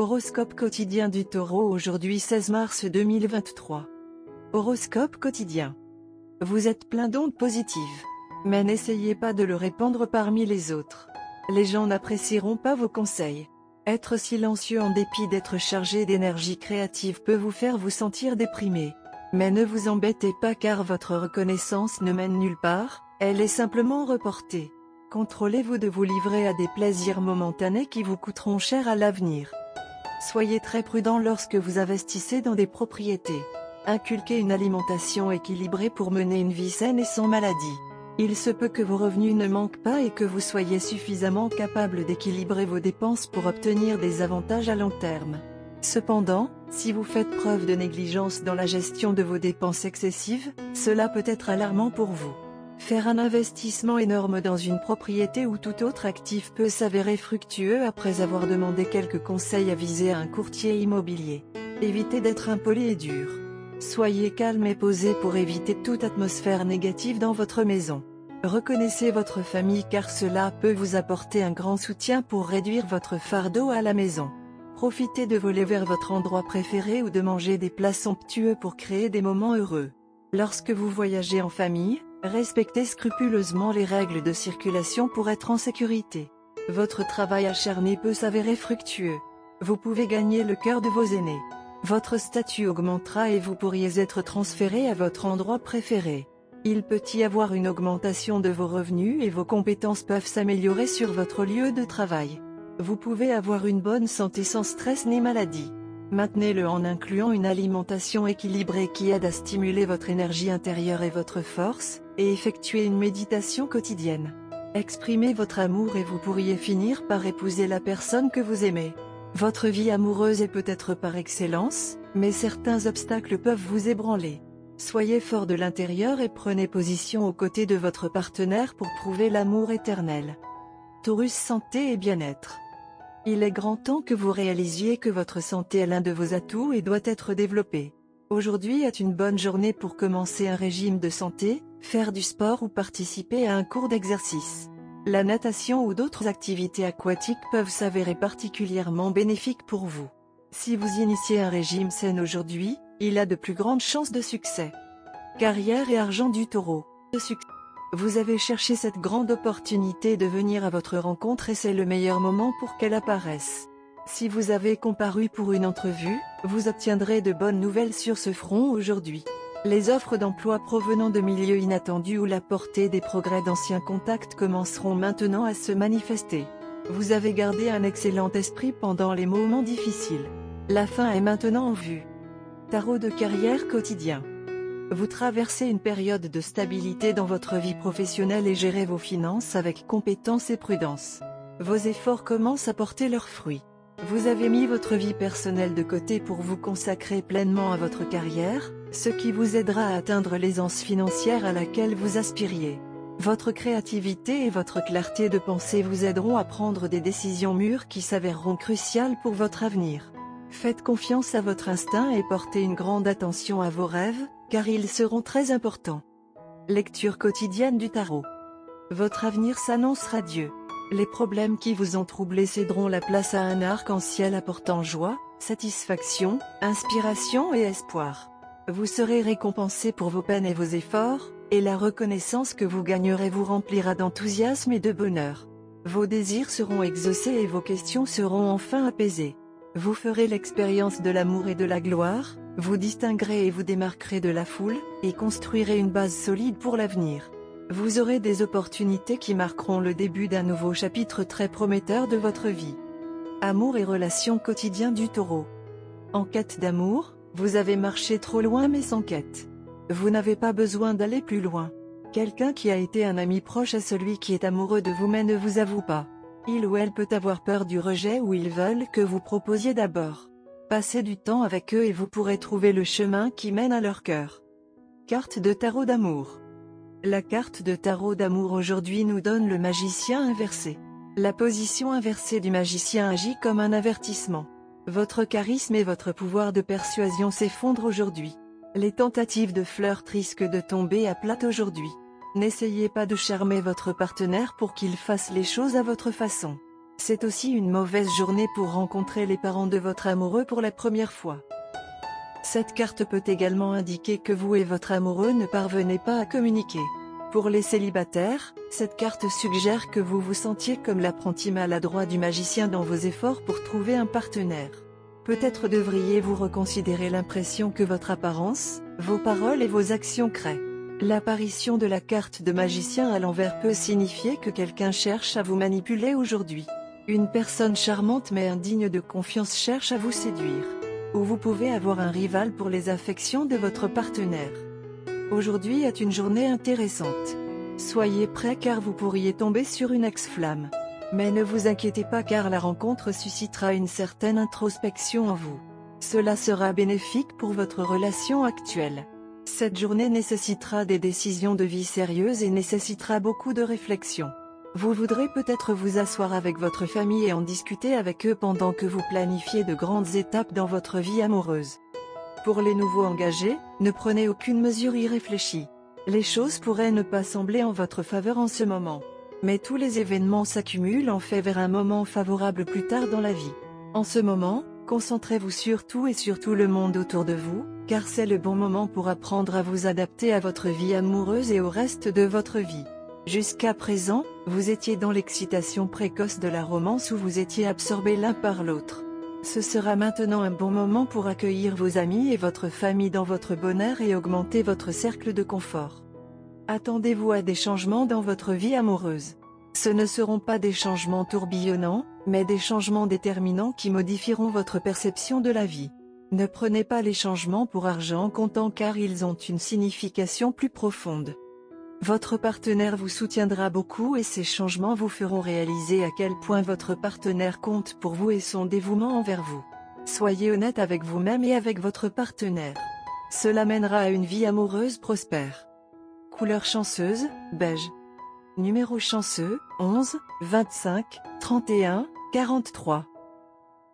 Horoscope quotidien du Taureau aujourd'hui 16 mars 2023. Horoscope quotidien. Vous êtes plein d'ondes positives. Mais n'essayez pas de le répandre parmi les autres. Les gens n'apprécieront pas vos conseils. Être silencieux en dépit d'être chargé d'énergie créative peut vous faire vous sentir déprimé. Mais ne vous embêtez pas car votre reconnaissance ne mène nulle part, elle est simplement reportée. Contrôlez-vous de vous livrer à des plaisirs momentanés qui vous coûteront cher à l'avenir. Soyez très prudent lorsque vous investissez dans des propriétés. Inculquez une alimentation équilibrée pour mener une vie saine et sans maladie. Il se peut que vos revenus ne manquent pas et que vous soyez suffisamment capable d'équilibrer vos dépenses pour obtenir des avantages à long terme. Cependant, si vous faites preuve de négligence dans la gestion de vos dépenses excessives, cela peut être alarmant pour vous. Faire un investissement énorme dans une propriété ou tout autre actif peut s'avérer fructueux après avoir demandé quelques conseils avisés à un courtier immobilier. Évitez d'être impoli et dur. Soyez calme et posé pour éviter toute atmosphère négative dans votre maison. Reconnaissez votre famille car cela peut vous apporter un grand soutien pour réduire votre fardeau à la maison. Profitez de voler vers votre endroit préféré ou de manger des plats somptueux pour créer des moments heureux. Lorsque vous voyagez en famille, respectez scrupuleusement les règles de circulation pour être en sécurité. Votre travail acharné peut s'avérer fructueux. Vous pouvez gagner le cœur de vos aînés. Votre statut augmentera et vous pourriez être transféré à votre endroit préféré. Il peut y avoir une augmentation de vos revenus et vos compétences peuvent s'améliorer sur votre lieu de travail. Vous pouvez avoir une bonne santé sans stress ni maladie. Maintenez-le en incluant une alimentation équilibrée qui aide à stimuler votre énergie intérieure et votre force, et effectuez une méditation quotidienne. Exprimez votre amour et vous pourriez finir par épouser la personne que vous aimez. Votre vie amoureuse est peut-être par excellence, mais certains obstacles peuvent vous ébranler. Soyez fort de l'intérieur et prenez position aux côtés de votre partenaire pour prouver l'amour éternel. Taurus santé et bien-être. Il est grand temps que vous réalisiez que votre santé est l'un de vos atouts et doit être développée. Aujourd'hui est une bonne journée pour commencer un régime de santé, faire du sport ou participer à un cours d'exercice. La natation ou d'autres activités aquatiques peuvent s'avérer particulièrement bénéfiques pour vous. Si vous initiez un régime sain aujourd'hui, il a de plus grandes chances de succès. Carrière et argent du Taureau. Vous avez cherché cette grande opportunité de venir à votre rencontre et c'est le meilleur moment pour qu'elle apparaisse. Si vous avez comparu pour une entrevue, vous obtiendrez de bonnes nouvelles sur ce front aujourd'hui. Les offres d'emploi provenant de milieux inattendus ou la portée des progrès d'anciens contacts commenceront maintenant à se manifester. Vous avez gardé un excellent esprit pendant les moments difficiles. La fin est maintenant en vue. Tarot de carrière quotidien. Vous traversez une période de stabilité dans votre vie professionnelle et gérez vos finances avec compétence et prudence. Vos efforts commencent à porter leurs fruits. Vous avez mis votre vie personnelle de côté pour vous consacrer pleinement à votre carrière, ce qui vous aidera à atteindre l'aisance financière à laquelle vous aspiriez. Votre créativité et votre clarté de pensée vous aideront à prendre des décisions mûres qui s'avéreront cruciales pour votre avenir. Faites confiance à votre instinct et portez une grande attention à vos rêves, car ils seront très importants. Lecture quotidienne du tarot. Votre avenir s'annonce radieux. Les problèmes qui vous ont troublé céderont la place à un arc-en-ciel apportant joie, satisfaction, inspiration et espoir. Vous serez récompensé pour vos peines et vos efforts, et la reconnaissance que vous gagnerez vous remplira d'enthousiasme et de bonheur. Vos désirs seront exaucés et vos questions seront enfin apaisées. Vous ferez l'expérience de l'amour et de la gloire, vous distinguerez et vous démarquerez de la foule, et construirez une base solide pour l'avenir. Vous aurez des opportunités qui marqueront le début d'un nouveau chapitre très prometteur de votre vie. Amour et relations quotidiens du Taureau. En quête d'amour, vous avez marché trop loin mais sans quête. Vous n'avez pas besoin d'aller plus loin. Quelqu'un qui a été un ami proche est celui qui est amoureux de vous mais ne vous avoue pas. Il ou elle peut avoir peur du rejet ou ils veulent que vous proposiez d'abord. Passez du temps avec eux et vous pourrez trouver le chemin qui mène à leur cœur. Carte de tarot d'amour. La carte de tarot d'amour aujourd'hui nous donne le magicien inversé. La position inversée du magicien agit comme un avertissement. Votre charisme et votre pouvoir de persuasion s'effondrent aujourd'hui. Les tentatives de flirt risquent de tomber à plat aujourd'hui. N'essayez pas de charmer votre partenaire pour qu'il fasse les choses à votre façon. C'est aussi une mauvaise journée pour rencontrer les parents de votre amoureux pour la première fois. Cette carte peut également indiquer que vous et votre amoureux ne parvenez pas à communiquer. Pour les célibataires, cette carte suggère que vous vous sentiez comme l'apprenti maladroit du magicien dans vos efforts pour trouver un partenaire. Peut-être devriez-vous reconsidérer l'impression que votre apparence, vos paroles et vos actions créent. L'apparition de la carte de magicien à l'envers peut signifier que quelqu'un cherche à vous manipuler aujourd'hui. Une personne charmante mais indigne de confiance cherche à vous séduire. Ou vous pouvez avoir un rival pour les affections de votre partenaire. Aujourd'hui est une journée intéressante. Soyez prêts car vous pourriez tomber sur une ex-flamme. Mais ne vous inquiétez pas car la rencontre suscitera une certaine introspection en vous. Cela sera bénéfique pour votre relation actuelle. Cette journée nécessitera des décisions de vie sérieuses et nécessitera beaucoup de réflexion. Vous voudrez peut-être vous asseoir avec votre famille et en discuter avec eux pendant que vous planifiez de grandes étapes dans votre vie amoureuse. Pour les nouveaux engagés, ne prenez aucune mesure irréfléchie. Les choses pourraient ne pas sembler en votre faveur en ce moment. Mais tous les événements s'accumulent en fait vers un moment favorable plus tard dans la vie. En ce moment, concentrez-vous sur tout et sur tout le monde autour de vous, car c'est le bon moment pour apprendre à vous adapter à votre vie amoureuse et au reste de votre vie. Jusqu'à présent, vous étiez dans l'excitation précoce de la romance où vous étiez absorbés l'un par l'autre. Ce sera maintenant un bon moment pour accueillir vos amis et votre famille dans votre bonheur et augmenter votre cercle de confort. Attendez-vous à des changements dans votre vie amoureuse. Ce ne seront pas des changements tourbillonnants, mais des changements déterminants qui modifieront votre perception de la vie. Ne prenez pas les changements pour argent comptant car ils ont une signification plus profonde. Votre partenaire vous soutiendra beaucoup et ces changements vous feront réaliser à quel point votre partenaire compte pour vous et son dévouement envers vous. Soyez honnête avec vous-même et avec votre partenaire. Cela mènera à une vie amoureuse prospère. Couleur chanceuse, beige. Numéro chanceux, 11, 25, 31, 43.